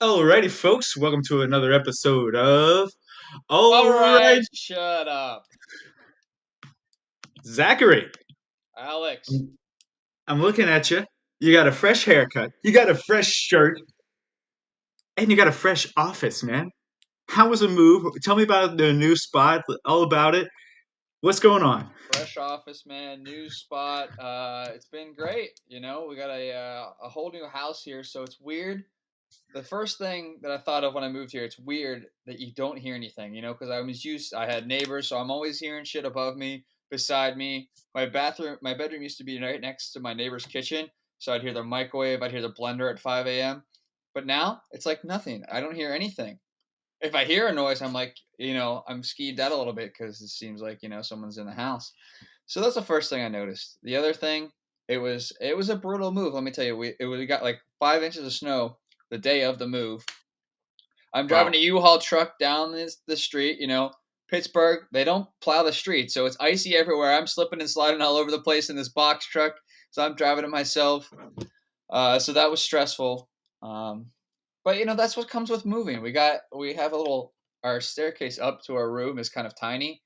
Alrighty, folks, welcome to another episode of All right, Alright, shut up, Zachary. Alex. I'm, I'm looking at you. You got a fresh haircut, you got a fresh shirt, and you got a fresh office, man. How was the move? Tell me about the new spot, all about it. What's going on? Fresh office, man. New spot. It's been great. We got a whole new house here, so it's weird. The first thing that I thought of when I moved here, it's weird that you don't hear anything. Because I had neighbors, so I'm always hearing shit above me, beside me. My bedroom used to be right next to my neighbor's kitchen, so I'd hear the microwave, I'd hear the blender at 5 a.m. But now it's like nothing. I don't hear anything. If I hear a noise, I'm like, I'm skeeved out a little bit because it seems like someone's in the house. So that's the first thing I noticed. The other thing, it was a brutal move. Let me tell you, we got like 5 inches of snow the day of the move. I'm driving a Wow. U-Haul truck down the street. Pittsburgh, they don't plow the street, so it's icy everywhere. I'm slipping and sliding all over the place in this box truck, so I'm driving it myself. So that was stressful. Um, but that's what comes with moving. We have a little our staircase up to our room is kind of tiny.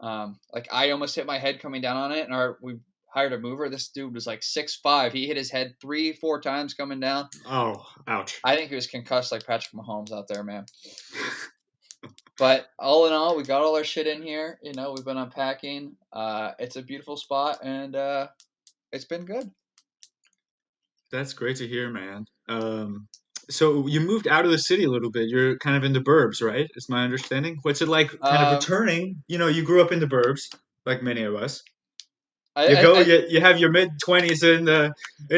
Like I almost hit my head coming down on it, and we hired a mover. This dude was like 6'5". He hit his head 3-4 times coming down. Oh, ouch. I think he was concussed like Patrick Mahomes out there, man. But all in all, we got all our shit in here. We've been unpacking. It's a beautiful spot, and it's been good. That's great to hear, man. So you moved out of the city a little bit. You're kind of in the burbs, right? Is my understanding. What's it like kind of Um, returning? You grew up in the burbs, like many of us. I, You I, go, I you have your mid 20s in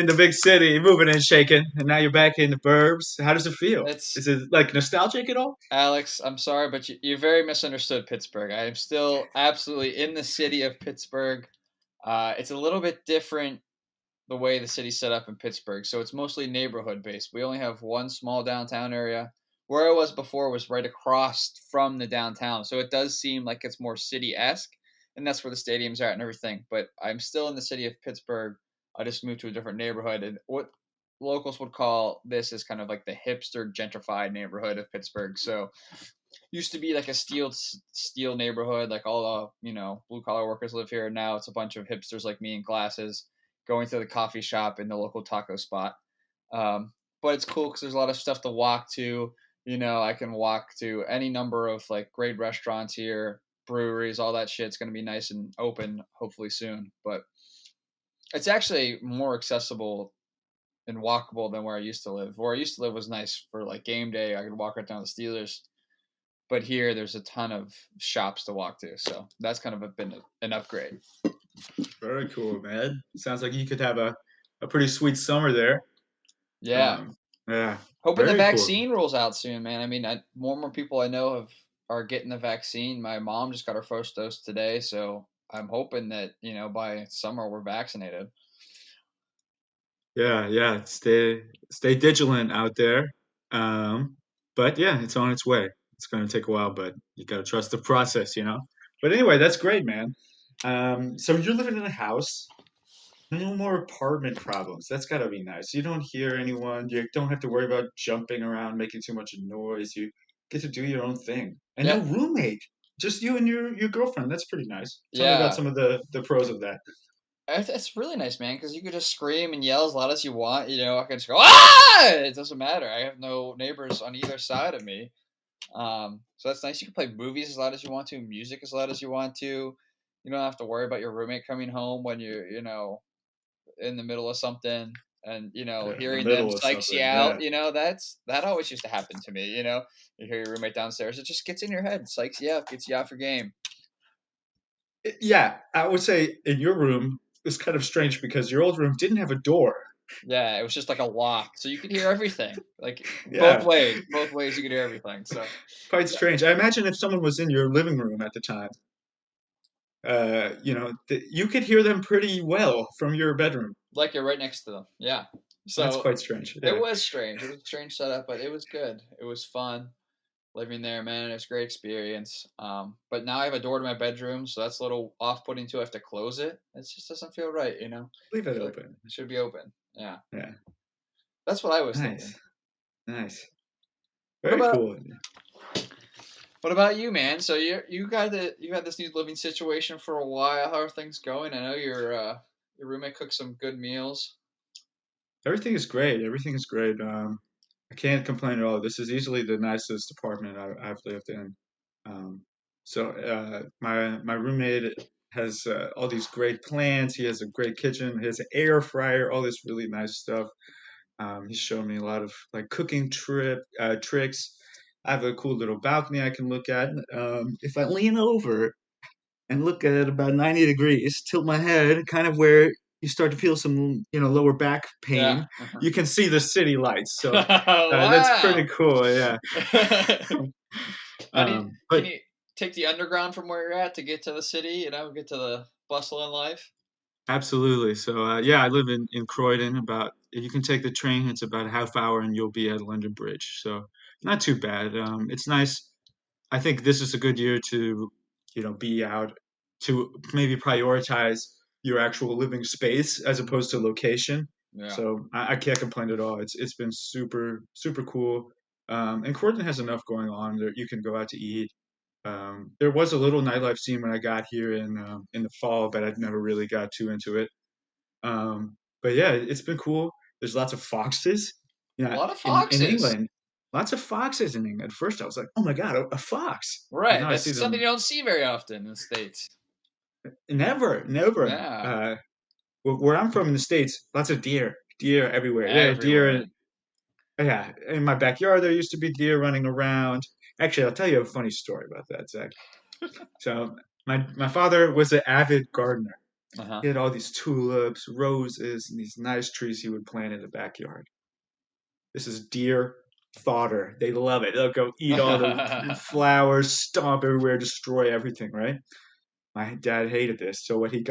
the big city, moving and shaking, and now you're back in the burbs. How does it feel? it's Is it like nostalgic at all? Alex, I'm sorry, but you very misunderstood Pittsburgh. I am still absolutely in the city of Pittsburgh. It's a little bit different the way the city's set up in Pittsburgh. So it's mostly neighborhood based. We only have one small downtown area. Where I was before was right across from the downtown. So it does seem like it's more city esque. And that's where the stadiums are at and everything. But I'm still in the city of Pittsburgh. I just moved to a different neighborhood. And what locals would call this is kind of like the hipster gentrified neighborhood of Pittsburgh. So used to be like a steel neighborhood, like all the blue collar workers live here. Now it's a bunch of hipsters like me in glasses going to the coffee shop in the local taco spot. But it's cool because there's a lot of stuff to walk to. I can walk to any number of like great restaurants here, breweries, all that shit's going to be nice and open hopefully soon. But it's actually more accessible and walkable than where I used to live. Where I used to live was nice for like game day. I could walk right down to the Steelers, but here there's a ton of shops to walk to, so that's kind of been an upgrade. Very cool, man. Sounds like you could have a pretty sweet summer there. Yeah, Um, yeah, hoping the very cool. vaccine rolls out soon, man. I mean, more and more people I know are getting the vaccine. My mom just got her first dose today, so I'm hoping that by summer we're vaccinated. Yeah, yeah. Stay vigilant out there. Um, but yeah, it's on its way. It's going to take a while, but you got to trust the process. But anyway, that's great, man. So you're living in a house. No more apartment problems. That's got to be nice. You don't hear anyone. You don't have to worry about jumping around, making too much noise. You get to do your own thing. And no Yep. roommate. Just you and your girlfriend. That's pretty nice. Tell me about Yeah. some of the pros of that. It's really nice, man, because you could just scream and yell as loud as you want. I can just go, ah! It doesn't matter. I have no neighbors on either side of me. So that's nice. You can play movies as loud as you want to, music as loud as you want to. You don't have to worry about your roommate coming home when you're, in the middle of something and, Yeah, in the hearing them middle of psychs you something. out. Yeah. That always used to happen to me. You hear your roommate downstairs. It just gets in your head, psychs you out, gets you out for game. Yeah, I would say in your room it's kind of strange because your old room didn't have a door. Yeah, it was just like a lock. So you could hear everything. Like Yeah, both ways you could hear everything. So quite yeah, strange. I imagine if someone was in your living room at the time, you could hear them pretty well from your bedroom. like you're right next to them. Yeah. That's So quite strange. it Yeah. was strange. It was a strange setup, but it was good. It was fun living there, man. It was a great experience. But now I have a door to my bedroom, so that's a little off-putting too. I have to close it. It just doesn't feel right. Leave I it feel like open. it should be open. Yeah, Yeah. that's what I was thinking. Nice. Nice. What Very about cool. what about you, man? So you had this new living situation for a while. How are things going? I know your roommate cooks some good meals. Everything is great. Everything is great. I can't complain at all. This is easily the nicest apartment I've lived in. Um, my roommate has all these great plants. He has a great kitchen. He has an air fryer. All this really nice stuff. He's shown me a lot of like cooking tricks. I have a cool little balcony I can look at. If I lean over and look at it about 90 degrees, tilt my head, kind of where you start to feel some, lower back Yeah. pain, you can see the city lights. So that's Wow. pretty cool. Yeah. How do you can But you take the underground from where you're at to get to the city? You know, get to the bustle and life. absolutely. So yeah, I live in Croydon. About you can take the train. It's about a half hour, and you'll be at London Bridge. So not too bad. It's nice. I think this is a good year to, be out to maybe prioritize your actual living space as opposed to location. Yeah. So I can't complain at all. It's been super super cool. And Croydon has enough going on there. You can go out to eat. There was a little nightlife scene when I got here in the fall, but I'd never really got too into it. But yeah, it's been cool. There's lots of foxes. A Yeah, lot of in foxes. England, lots of foxes in England. First, I was like, oh my god, a fox. And Right. now I see That's something them you don't see very often in the States. never, never. Yeah. Where I'm from in the States, lots of deer everywhere. Yeah, deer. Everywhere. Yeah, in my backyard there used to be deer running around. Actually, I'll tell you a funny story about that, Zach. So my father was an avid gardener. Uh-huh. He had all these tulips, roses, and these nice trees he would plant in the backyard. This is deer fodder. They love it. They'll go eat all the flowers, stomp everywhere, destroy everything, right? My dad hated this. So what he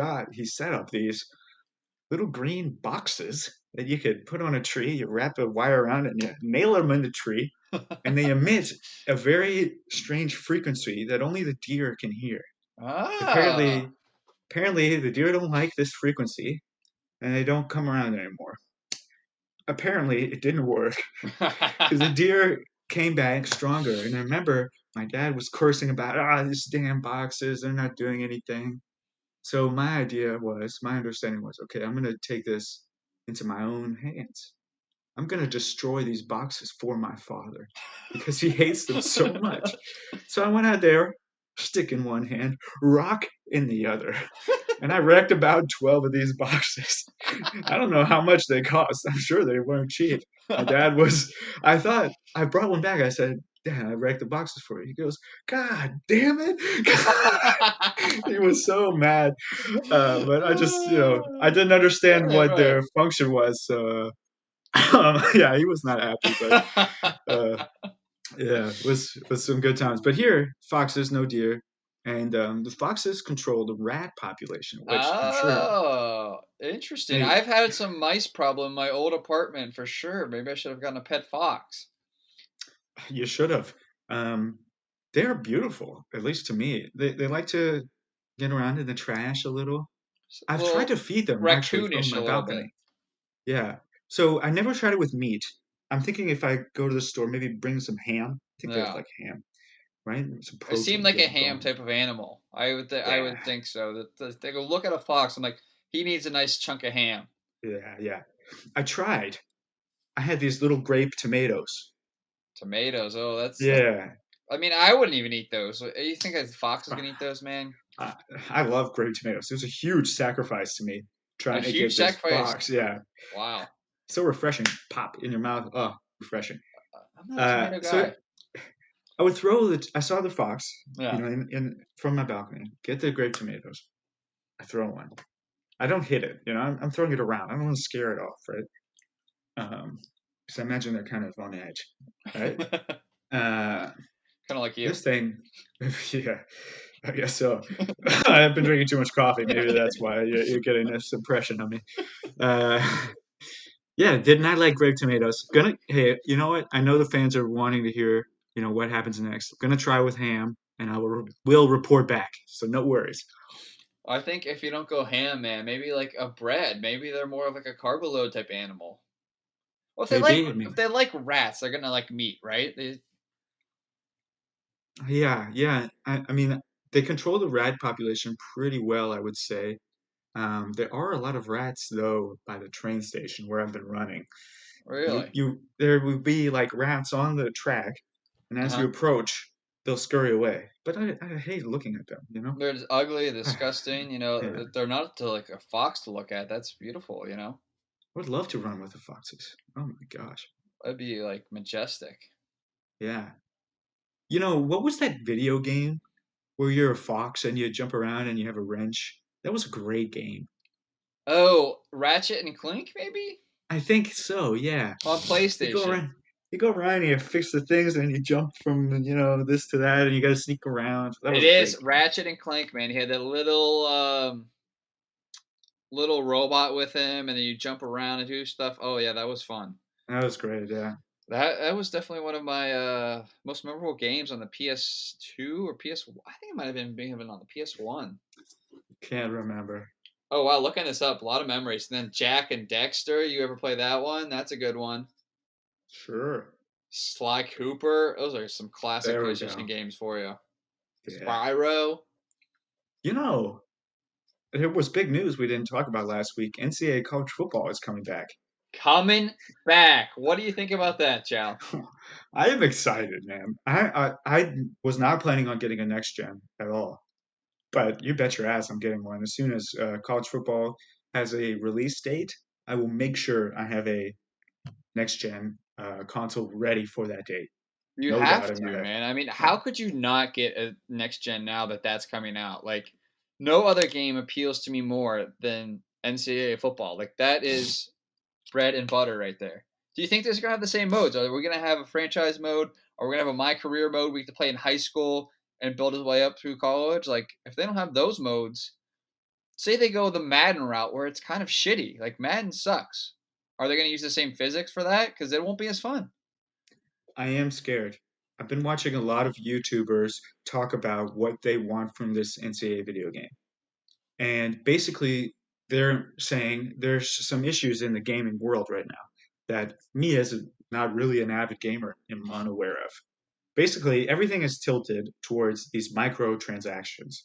set up these little green boxes that you could put on a tree. You wrap a wire around it and you nail them in the tree, and they emit a very strange frequency that only the deer can hear. Ah. Apparently, the deer don't like this frequency, and they don't come around anymore. Apparently, it didn't work because the deer came back stronger. And I remember my dad was cursing about, these damn boxes, they're not doing anything. So my understanding was, okay, I'm going to take this into my own hands. I'm going to destroy these boxes for my father because he hates them so much. So I went out there, stick in one hand, rock in the other. And I wrecked about 12 of these boxes. I don't know how much they cost. I'm sure they weren't cheap. My dad was, I thought, I brought one back. I said, Dad, I wrecked the boxes for you. He goes, God damn it. He was so mad. But I just, I didn't understand Right, what right. their function was. So, yeah, he was not happy. But uh, yeah, it was some good times. But here, foxes, no deer. And the foxes control the rat population, which I'm sure, Oh, interesting. hey, I've had some mice problem in my old apartment for sure. Maybe I should have gotten a pet fox. you should have. Um, they're beautiful, at least to me. They like to get around in the trash a little. A I've tried little to feed them actually from raccoonish a my little bit. balcony. Yeah. So I never tried it with meat. I'm thinking if I go to the store, maybe bring some ham. I think they Yeah. like ham, right? Some They seem protein, like get a them ham going. type of animal. I Yeah, would think so. They go look at a fox. I'm like, he needs a nice chunk of ham. yeah, yeah. I tried. I had these little grape tomatoes. Tomatoes. Oh, that's. Yeah. I mean, I wouldn't even eat those. You think a fox is Uh, gonna eat those, man? I, I love grape tomatoes. It was a huge sacrifice to me A trying to huge get this sacrifice. box. Yeah. Wow. So refreshing. Pop in your mouth. Oh, refreshing. I'm not a tomato So guy. I would throw I saw the fox, Yeah. in from my balcony, get the grape tomatoes. I throw one. I don't hit it, I'm throwing it around. I don't want to scare it off, right? Because I imagine they're kind of on edge, right? Kind Uh, of like you. this thing, yeah, I guess so. I've been drinking too much coffee. Maybe that's why you're getting this impression of me. Uh, yeah, did not like grape tomatoes. Hey, you know what? I know the fans are wanting to hear, what happens next. Gonna try with ham, and will report back. So no worries. I think if you don't go ham, man, maybe like a bread. Maybe they're more of like a carbo load type animal. Well, Maybe, I if mean, they like rats, they're gonna like meat, right? Yeah, yeah. I mean, they control the rat population pretty well, I would say. There are a lot of rats though by the train station where I've been running. Really? There will be like rats on the track, and as Uh-huh. you approach, they'll scurry away. But I hate looking at them, you know? They're just ugly, disgusting. Yeah. They're not to like a fox to look at. That's beautiful. I would love to run with the foxes. Oh my gosh. That'd be like majestic. Yeah. You know, what was that video game where you're a fox and you jump around and you have a wrench? That was a great game. Oh, Ratchet and Clink, maybe I think so, yeah. on You go PlayStation. around you go around and you fix the things and you jump from, this to that and you gotta sneak around. That It was a is great game. Ratchet and Clank, man. He had that little robot with him, and then you jump around and do stuff. Oh yeah, that was fun. That was great, yeah. That was definitely one of my most memorable games on the PS2 or PS. I think it might have been being on the PS1. Can't remember. Oh wow, looking this up, a lot of memories. And then Jack and Dexter. You ever play that one? That's a good one. Sure. Sly Cooper. Those are some classic There we PlayStation go. games for you. Yeah. Spyro. You know, there was big news we didn't talk about last week. NCAA college football is coming back. Coming back. What do you think about that, Chow? I am excited, man. I was not planning on getting a next gen at all, but you bet your ass I'm getting one. As soon as college football has a release date, I will make sure I have a next gen console ready for that date. You No doubt have in my to, head. man. I mean, Yeah. how could you not get a next gen now that that's coming out? Like, no other game appeals to me more than NCAA football. Like, that is bread and butter right there. Do you think they're going to have the same modes? Are we going to have a franchise mode? Are we going to have a my career mode we get to play in high school and build his way up through college? Like, if they don't have those modes, say they go the Madden route where it's kind of shitty. Like, Madden sucks. Are they going to use the same physics for that? Because it won't be as fun. I am scared. I've been watching a lot of YouTubers talk about what they want from this NCAA video game. And basically, they're saying there's some issues in the gaming world right now that me, as not really an avid gamer, am unaware of. Basically, everything is tilted towards these microtransactions.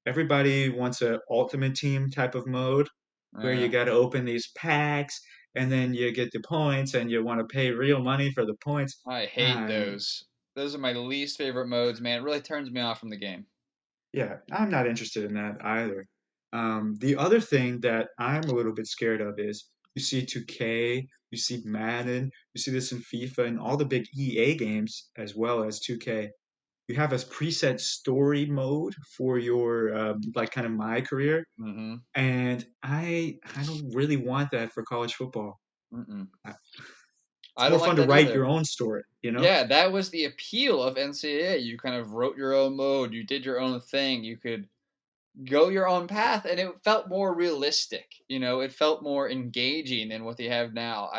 Everybody wants a ultimate team type of mode where you Yeah. got to open these packs and then you get the points and you want to pay real money for the points. I hate Uh, those. Those are my least favorite modes, man. It really turns me off from the game. Yeah, I'm not interested in that either. The other thing that I'm a little bit scared of is you see 2K, you see Madden, you see this in FIFA and all the big EA games as well as 2K. You have a preset story mode for your like kind of my career, Mm-hmm. and I don't really want that for college football. Mm-mm. Uh, It's I more don't like fun to that write either. your own story, you know? Yeah, that was the appeal of NCAA. You kind of wrote your own mode, you did your own thing, you could go your own path, and it felt more realistic. It felt more engaging than what they have now.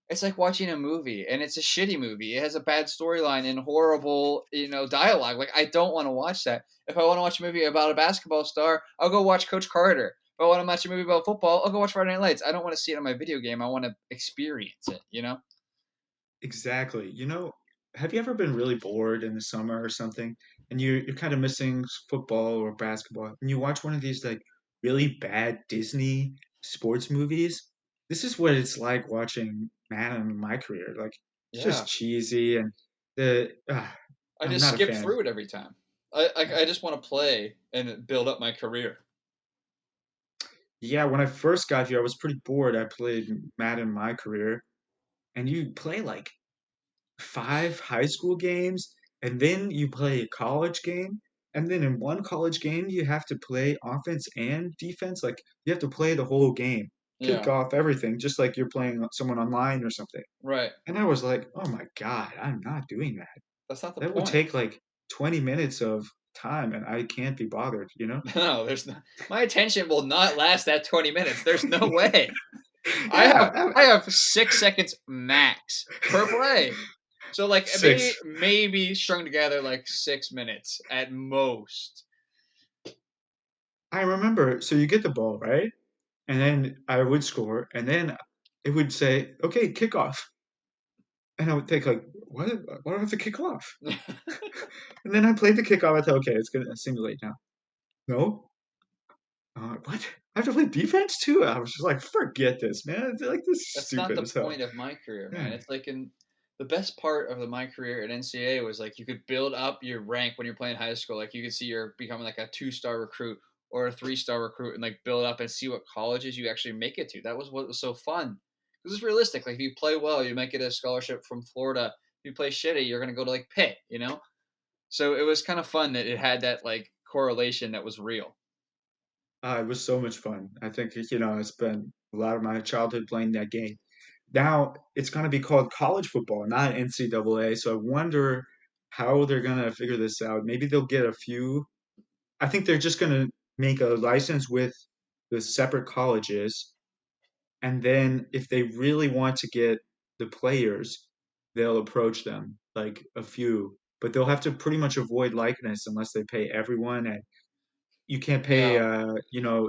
It's like watching a movie, and it's a shitty movie. It has a bad storyline and horrible, dialogue. Like I don't want to watch that. If I want to watch a movie about a basketball star, I'll go watch Coach Carter. If I want to watch a movie about football, I'll go watch Friday Night Lights. I don't want to see it on my video game. I want to experience it. Exactly. Have you ever been really bored in the summer or something, and you're kind of missing football or basketball, and you watch one of these like really bad Disney sports movies? This is what it's like watching Madden in my career. Like it's just Yeah. cheesy, and the I I'm just not a skip fan. through it every time. I just want to play and build up my career. Yeah, when I first got here, I was pretty bored. I played Madden in my career, and you play like 5 high school games, and then you play a college game, and then in one college game you have to play offense and defense. Like you have to play the whole game, kick Yeah. off everything, just like you're playing someone online or something. Right. And I was like, oh my God, I'm not doing that. That's not the That would point. take like 20 minutes of time, and I can't be bothered, you know? No, there's no. My attention will not last that 20 minutes. There's no way. I have Yeah, I have 6 seconds max per play. So like maybe six. maybe strung together like 6 minutes at most. I remember. So you get the ball, right? And then I would score, and then it would say, okay, kickoff. And I would think like, what? Why do I have to kick off? And then I played the kickoff. I thought, okay, it's gonna simulate now. No, what? I have to play defense too. I was just like, forget this, man. It's like this is That's not stupid the as hell. point of my career, man. Yeah. It's like in the best part of my career at NCAA was like you could build up your rank when you're playing high school. Like you could see you're becoming like a 2-star recruit or a 3-star recruit and like build up and see what colleges you actually make it to. That was what was so fun. Because it's realistic. Like if you play well, you might get a scholarship from Florida. If you play shitty, you're gonna go to like Pitt, you know? So it was kind of fun that it had that like correlation that was real. It was so much fun. I think, I spent a lot of my childhood playing that game. Now it's going to be called college football, not NCAA. So I wonder how they're going to figure this out. Maybe they'll get a few. I think they're just going to make a license with the separate colleges. And then if they really want to get the players, they'll approach them, like a few. But they'll have to pretty much avoid likeness unless they pay everyone. And you can't pay, Yeah,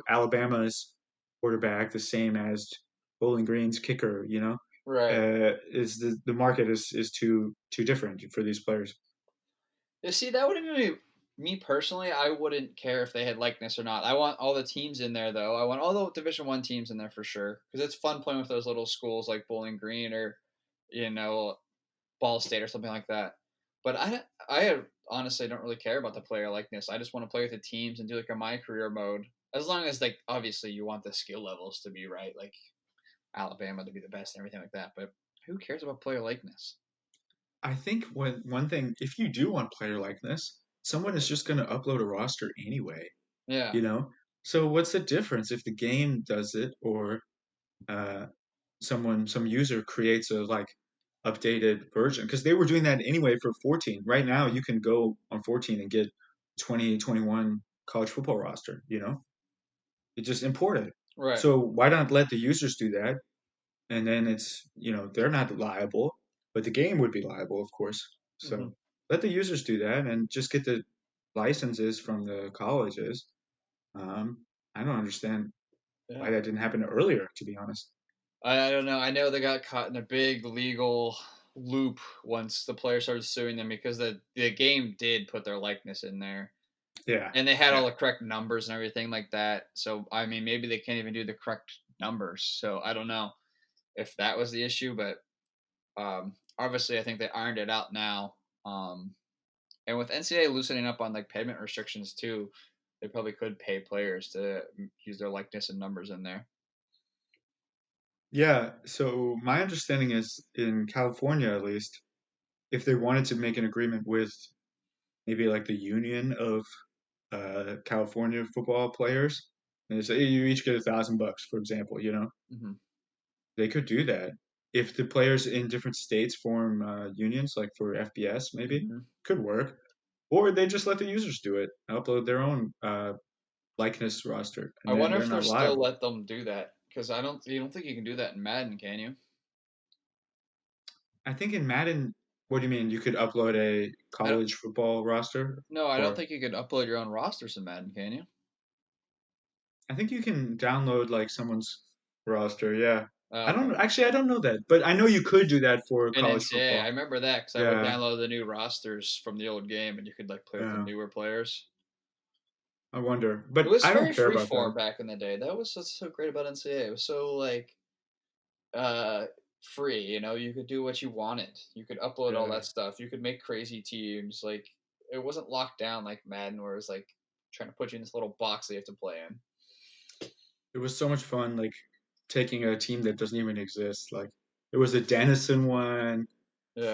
Alabama's quarterback the same as Bowling Green's kicker. right. Is the market is too different for these players. You see, that wouldn't be me personally. I wouldn't care if they had likeness or not. I want all the teams in there, though. I want all the Division One teams in there for sure because it's fun playing with those little schools like Bowling Green or you know Ball State or something like that. But I honestly don't really care about the player likeness. I just want to play with the teams and do like a my career mode. As long as like obviously you want the skill levels to be right, like Alabama to be the best and everything like that. But who cares about player likeness? I think one thing, if you do want player likeness, someone is just going to upload a roster anyway. Yeah, You know. So what's the difference if the game does it or uh, some user creates a like updated version? Because they were doing that anyway for 14. Right now, you can go on 14 and get 2021 college football roster. You just import it. right. So why not let the users do that? And then they're not liable, but the game would be liable, of course. Hmm. So let the users do that and just get the licenses from the colleges. Um, I don't understand why Yeah. that didn't happen earlier, to be honest. I don't know. I know they got caught in a big legal loop once the player started suing them because the game did put their likeness in there. Yeah, And they had all yeah. the correct numbers and everything like that. So I mean maybe they can't even do the correct numbers. So I don't know if that was the issue, but obviously I think they ironed it out now. And with NCAA loosening up on like payment restrictions too, they probably could pay players to use their likeness and numbers in there. Yeah, so my understanding is in California, at least, if they wanted to make an agreement with maybe like the union of California football players, and they say, "Hey, you each get $1,000, for example, Hmm. they could do that. If the players in different states form unions, like for FBS, maybe Hmm. could work, or they just let the users do it, upload their own likeness roster, I and then wonder they're if they'll not still liable. let them do that because I don't. You don't think you can do that in Madden, can you? I think in Madden, what do you mean? You could upload a I don't. college football roster, No, I don't or think you could upload your own rosters in Madden, can you? I think you can download like someone's roster. Yeah, Oh, I okay. don't actually. I don't know that, but I know you could do that for In college NCAA, I football. remember that because I would Yeah, download the new rosters from the old game, and you could like play with the yeah. newer players. I wonder, It but was I don't very care about freeform that. back in the day. That was what's so great about NCAA. It was so like uh free. You know, you could do what you wanted. You could upload all Yeah, that stuff. You could make crazy teams. Like it wasn't locked down like Madden, where it's like trying to put you in this little box that you have to play in. it was so much fun. Like taking a team that doesn't even exist. Like there was a Denison one.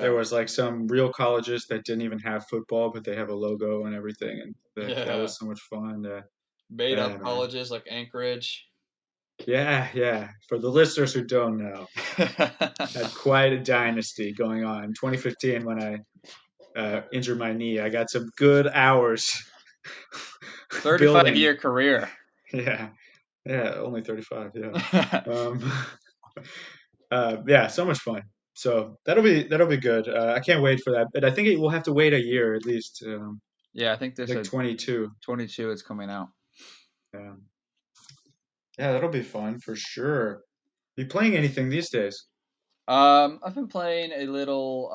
There Yeah, was like some real colleges that didn't even have football, but they have a logo and everything, and that yeah. was so much fun. Made Yeah, up man. colleges like Anchorage. Yeah, yeah. For the listeners who don't know, had quite a dynasty going on. 2015, when I injured my knee, I got some good hours 35 building. year career. Yeah, yeah. Only 35. Yeah. Um, yeah. So much fun. So that'll be good. I can't wait for that. But I think it will have to wait a year at least. Yeah, I think they Like said 22. 22 it's coming out. Yeah. Yeah, that'll be fun for sure. You playing anything these days? I've been playing a little.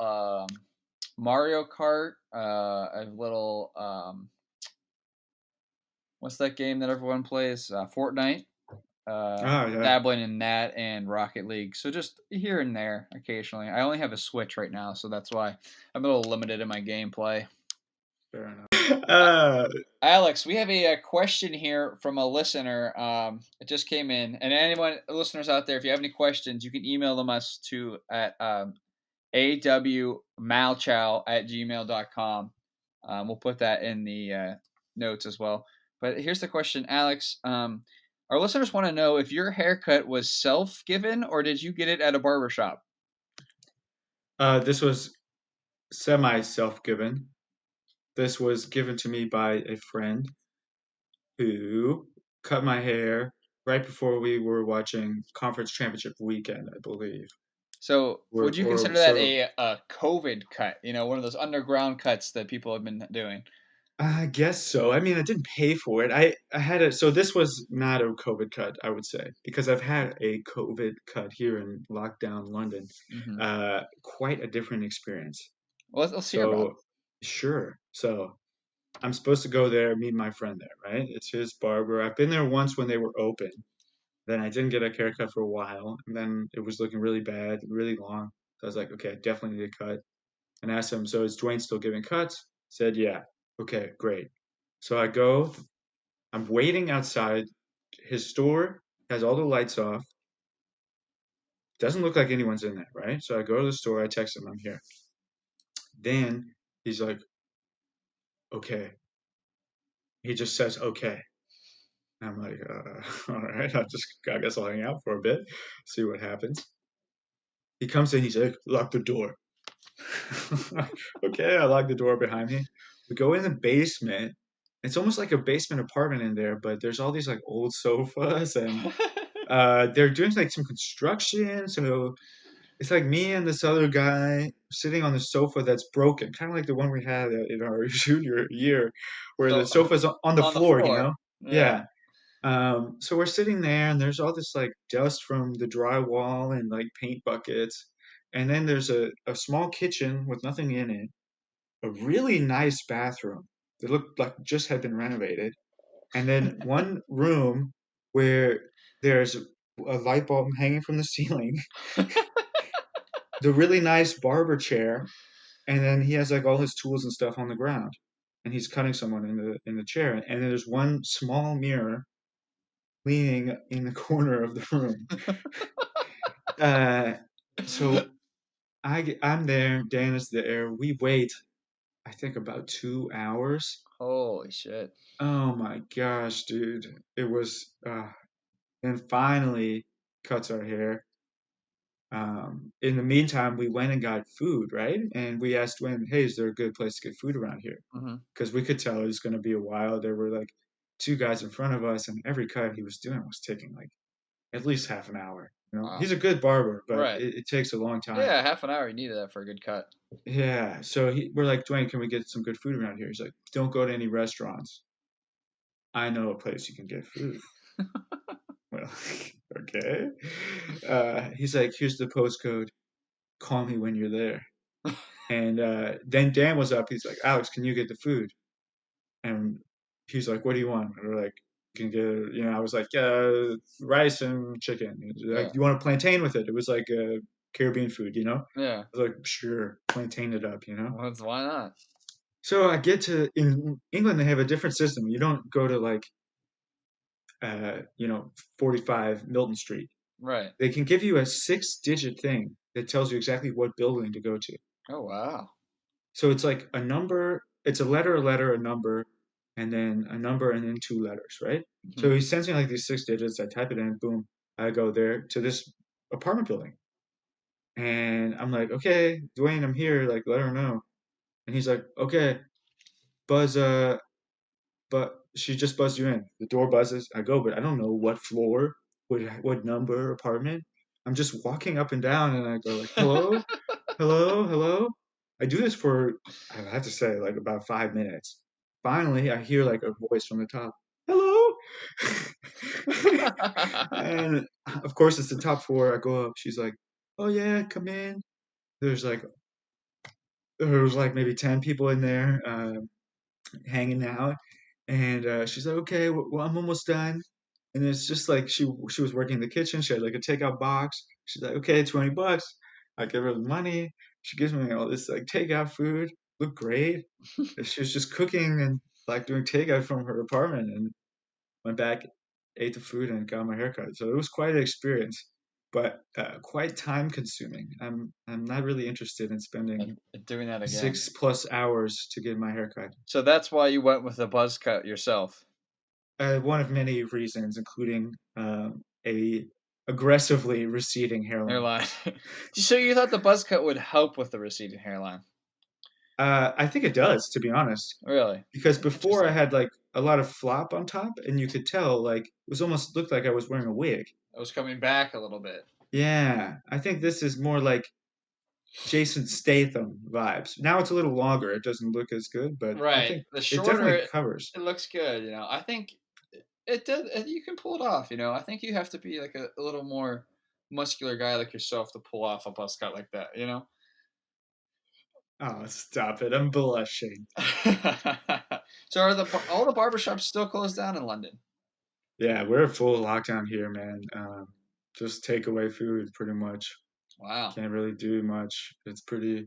Mario Kart, a little what's that game that everyone plays? Fortnite. Oh yeah, Dabbling in that and Rocket League. So just here and there occasionally. I only have a Switch right now, so that's why I'm a little limited in my gameplay. fair enough. Alex, we have a question here from a listener. It just came in, and anyone listeners out there, if you have any questions, you can email them us to at awmalchow@gmail.com. We'll put that in the notes as well. But here's the question, Alex. Our listeners want to know if your haircut was self-given or did you get it at a barbershop? This was semi self-given. This was given to me by a friend who cut my hair right before we were watching conference championship weekend, I believe. So would you Or consider that so a COVID cut? You know, one of those underground cuts that people have been doing. I guess so. I mean, I didn't pay for it. I had it. So this was not a COVID cut, I would say, because I've had a COVID cut here in lockdown London. Mm-hmm. Quite a different experience. Well, let's hear about it. So sure. So I'm supposed to go there, meet my friend there, right? It's his barber. I've been there once when they were open. Then I didn't get a haircut for a while, and then it was looking really bad, really long. So I was like, okay, I definitely need a cut. And I asked him, so is Dwayne still giving cuts? He said, yeah. Okay, great. So I go, I'm waiting outside. His store has all the lights off. Doesn't look like anyone's in there, right? So I go to the store, I text him, I'm here. Then he's like, okay. He just says, okay. And I'm like, all right, I guess I'll hang out for a bit, see what happens. He comes in, he's like, lock the door. Okay, I lock the door behind me. We go in the basement. It's almost like a basement apartment in there, but there's all these like old sofas and they're doing like some construction. So it's like me and this other guy sitting on the sofa that's broken, kind of like the one we had in our junior year, where the So sofa's on the on the floor, you floor. know? Yeah. Yeah. So we're sitting there, and there's all this like dust from the drywall and like paint buckets. And then there's a small kitchen with nothing in it, a really nice bathroom that looked like just had been renovated, and then one room where there's a light bulb hanging from the ceiling, the really nice barber chair, and then he has like all his tools and stuff on the ground, and he's cutting someone in the chair, and then there's one small mirror leaning in the corner of the room. Uh, so I'm there, Dan is there. We wait, I think about 2 hours. Holy shit. Oh my gosh, dude. It was and finally cuts our hair. In the meantime, we went and got food, right? And we asked Wayne, hey, is there a good place to get food around here? Mm-hmm. Because we could tell it was going to be a while. There were like two guys in front of us, and every cut he was doing was taking like at least half an hour. You know, Wow. he's a good barber, but Right. it takes a long time. Yeah, half an hour. You needed that for a good cut. Yeah. So we're like, Dwayne, can we get some good food around here? He's like, don't go to any restaurants. I know a place you can get food. Well, okay. He's like, here's the postcode. Call me when you're there. And then Dan was up. He's like, Alex, can you get the food? And he's like, what do you want? And we're like, can get, I was like, rice and chicken. He's like, Yeah. you want a plantain with it? It was like Caribbean food, you know? Yeah. I was like, sure, plantain it up, you know? Well, why not? So I get in England, they have a different system. You don't go to like, 45 Milton Street. Right. They can give you a 6-digit thing that tells you exactly what building to go to. Oh wow. So it's like a number, it's a letter, a number, and then a number, and then two letters, right? Mm-hmm. So he sends me like these 6 digits. I type it in, boom, I go there to this apartment building. And I'm like, okay, Dwayne, I'm here. Like, let her know. And he's like, okay, buzz, but she just buzzed you in. The door buzzes. I go, but I don't know what floor, what number apartment. I'm just walking up and down, and I go like, hello, hello, hello. I do this for, I have to say, like about 5 minutes. Finally, I hear like a voice from the top, hello. And of course, it's the top floor. I go up. She's like, oh yeah, come in. There's like there was like maybe 10 people in there hanging out, and she's like, okay, well, I'm almost done. And it's just like she was working in the kitchen. She had like a takeout box. She's like, okay, $20. I give her the money. She gives me all this like takeout food. Looked great. And she was just cooking and like doing takeout from her apartment, and went back, ate the food, and got my haircut. So it was quite an experience, but quite time consuming. I'm not really interested in spending And doing that again. 6+ hours to get my haircut. So that's why you went with a buzz cut yourself. One of many reasons, including a aggressively receding hairline. Hairline. So you thought the buzz cut would help with the receding hairline? I think it does, to be honest, Really? because before I Interesting. had like a lot of flop on top, and you could tell like it was almost looked like I was wearing a wig. It was coming back a little bit. Yeah, I think this is more like Jason Statham vibes. Now it's a little longer. It doesn't look as good, but I Right. think The it shorter definitely it, covers. it looks good. I think it does. You can pull it off. I think you have to be like a little more muscular guy like yourself to pull off a buzz cut like that. Oh, stop it. I'm blushing. So are all the barbershops still closed down in London? Yeah, we're full lockdown here, man. Just takeaway food, pretty much. Wow. Can't really do much. It's pretty,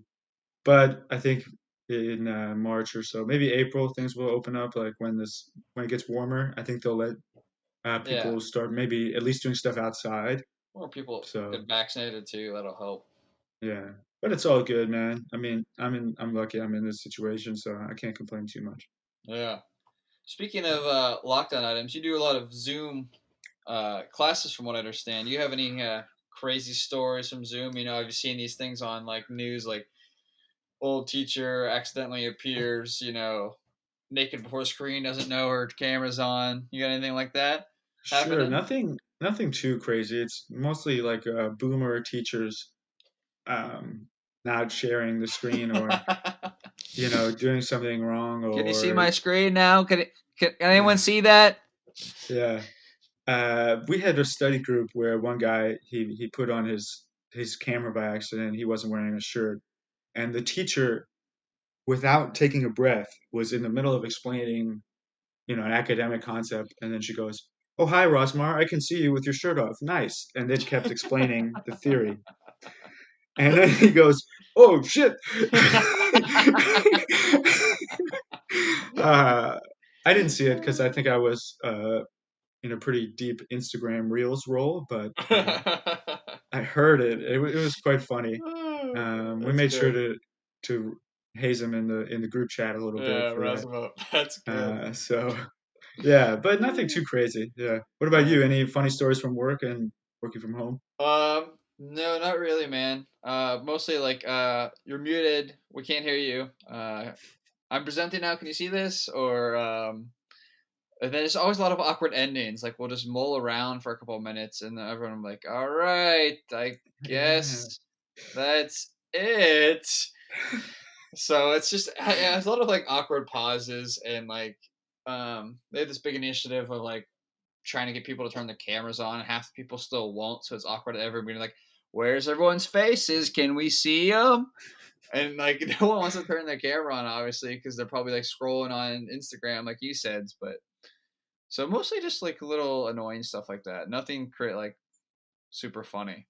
but I think in March or so, maybe April, things will open up. Like when it gets warmer, I think they'll let Yeah. people start maybe at least doing stuff outside. More people So get vaccinated too. That'll help. yeah, but it's all good, man. I mean, I'm lucky I'm in this situation, so I can't complain too much. Yeah. Speaking of lockdown items, you do a lot of Zoom classes, from what I understand. Do you have any crazy stories from Zoom? Have you seen these things on like news, like old teacher accidentally appears, naked before screen, doesn't know her camera's on. You got anything like that Sure, happening? nothing too crazy. It's mostly like boomer teachers um, not sharing the screen or doing something wrong Can you see or my screen now? Can anyone yeah, see that? yeah. We had a study group where one guy he put on his camera by accident. He wasn't wearing a shirt, and the teacher, without taking a breath, was in the middle of explaining an academic concept, and then she goes, "Oh, hi, Rosmar. I can see you with your shirt off. Nice." And then kept explaining the theory, and then he goes, "Oh shit." uh, I didn't see it because I think I was in a pretty deep Instagram Reels role, but I heard it. It was quite funny. We That's made sure good. to haze him in the group chat a little bit Yeah, for rouse that. them up. That's good. So yeah, but nothing too crazy. Yeah. What about Uh, you? Any funny stories from work and working from home? no, not really, man. Mostly like, you're muted. We can't hear you. I'm presenting now. Can you see this? Or and then there's always a lot of awkward endings. Like we'll just mull around for a couple of minutes, and then everyone will be like, "All right, I Yeah. guess that's it." So it's just, yeah, it's a lot of like awkward pauses, and like they had this big initiative of like trying to get people to turn their cameras on, and half the people still won't. So it's awkward at everybody like, "Where's everyone's faces? Can we see them?" And like no one wants to turn their camera on, obviously, because they're probably like scrolling on Instagram, like you said. But so mostly just like little annoying stuff like that. Nothing like super funny.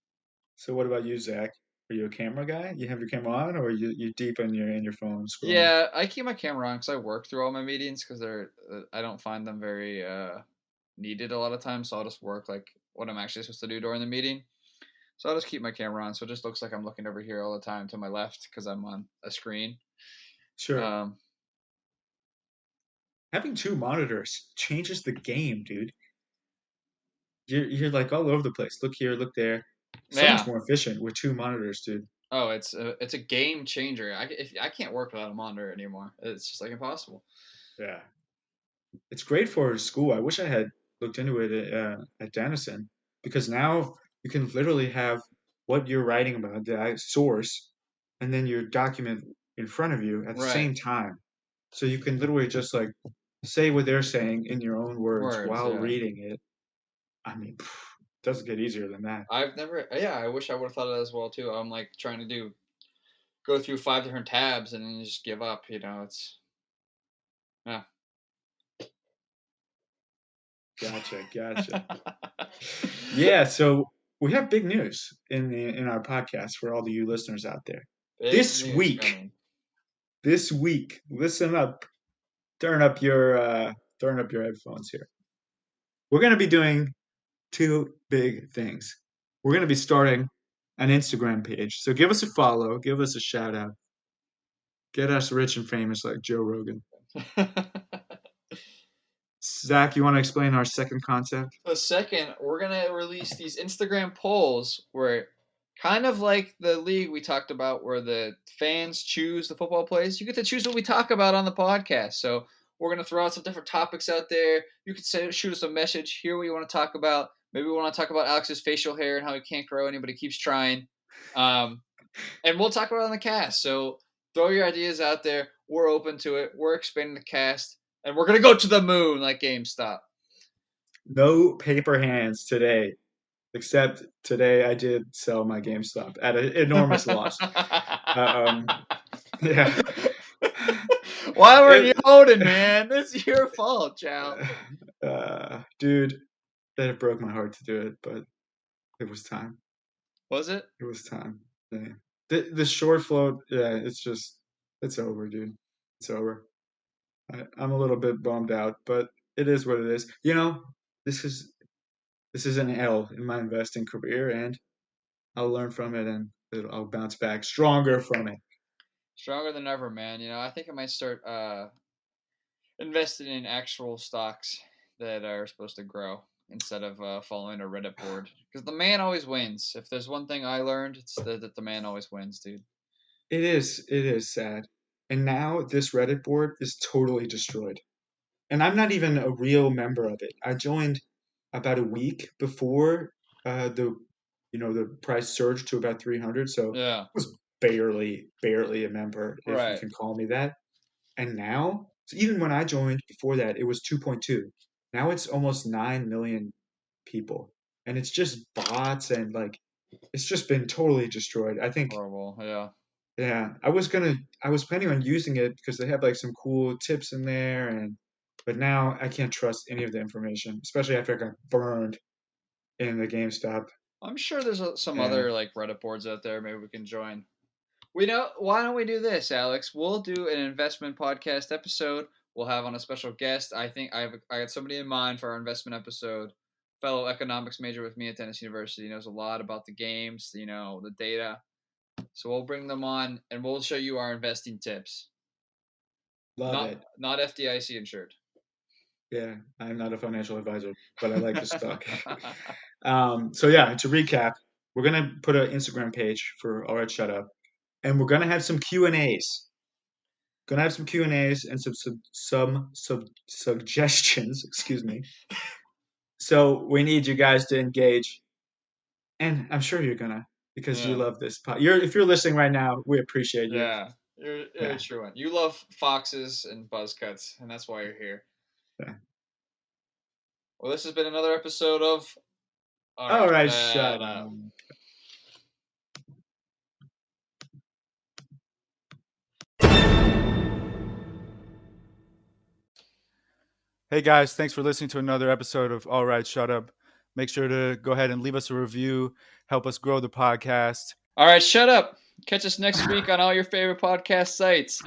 So what about you, Zach? Are you a camera guy? You have your camera on, or you deep in your phone scrolling? Yeah, I keep my camera on because I work through all my meetings because I don't find them very needed a lot of times. So I'll just work like what I'm actually supposed to do during the meeting. So I'll just keep my camera on, so it just looks like I'm looking over here all the time to my left because I'm on a screen. Sure. Um, Having two monitors changes the game, dude. You're like all over the place. Look here, look there. So much yeah. more efficient with two monitors, dude. Oh, it's a game changer. I can't work without a monitor anymore. It's just like impossible. Yeah. It's great for school. I wish I had looked into it at Denison, because now you can literally have what you're writing about, the source, and then your document in front of you at the Right. same time. So you can literally just like say what they're saying in your own words Words. while Yeah. reading it. I mean, doesn't get easier than that. I've never. Yeah, I wish I would have thought of that as well too. I'm like trying to do go through 5 different tabs and then you just give up. It's yeah. Gotcha. Yeah, so we have big news in our podcast for all of you listeners out there. Big This news week, coming. listen up, turn up your headphones here. We're going to be doing two big things. We're going to be starting an Instagram page. So give us a follow, give us a shout out. Get us rich and famous like Joe Rogan. Zach, you want to explain our second concept? The second, we're gonna release these Instagram polls where kind of like the league we talked about where the fans choose the football plays. You get to choose what we talk about on the podcast. So we're gonna throw out some different topics out there. You can shoot us a message, hear what you want to talk about. Maybe we want to talk about Alex's facial hair and how he can't grow any, but he keeps trying. And we'll talk about it on the cast. So throw your ideas out there. We're open to it. We're expanding the cast. And we're going to go to the moon like GameStop. No paper hands today, except today I did sell my GameStop at an enormous loss. Yeah. Why weren't you holding, man? It's your fault, Chow. Dude, that broke my heart to do it, but it was time. Was it? It was time. Yeah. The short float, yeah, it's over, dude. It's over. I'm a little bit bummed out, but it is what it is. This is an L in my investing career, and I'll learn from it, and I'll bounce back stronger from it. Stronger than ever, man. I think I might start investing in actual stocks that are supposed to grow instead of following a Reddit board. Because the man always wins. If there's one thing I learned, it's that the man always wins, dude. It is sad. And now this Reddit board is totally destroyed. And I'm not even a real member of it. I joined about a week before the price surged to about 300. So Yeah. I was barely a member, if you Right. can call me that. And now, so even when I joined before that, it was 2.2. Now it's almost 9 million people. And it's just bots and it's just been totally destroyed. I think, Horrible. Yeah. yeah, I was planning on using it because they have some cool tips in there, but now I can't trust any of the information, especially after I got burned in the GameStop. I'm sure there's some Yeah, other Reddit boards out there. Maybe we can join. Why don't we do this, Alex? We'll do an investment podcast episode. We'll have on a special guest. I think I got somebody in mind for our investment episode. Fellow economics major with me at Tennessee University, knows a lot about the games, the data. So we'll bring them on and we'll show you our investing tips. love Not it. not FDIC insured. Yeah, I'm not a financial advisor, but I like to stock. So yeah, to recap, we're gonna put an Instagram page for All Right Shut Up, and we're gonna have some Q&As. Gonna have some Q&As and some suggestions. Excuse me. So we need you guys to engage, and I'm sure you're gonna because you Yeah. love this pod. If you're listening right now, we appreciate you. Yeah. You're a Yeah, true one. You love foxes and buzz cuts, and that's why you're here. yeah. Well, this has been another episode of All All right, right, shut shut up. up. Hey guys, thanks for listening to another episode of All Right, Shut Up. Make sure to go ahead and leave us a review, help us grow the podcast. All right, shut up. Catch us next week on all your favorite podcast sites.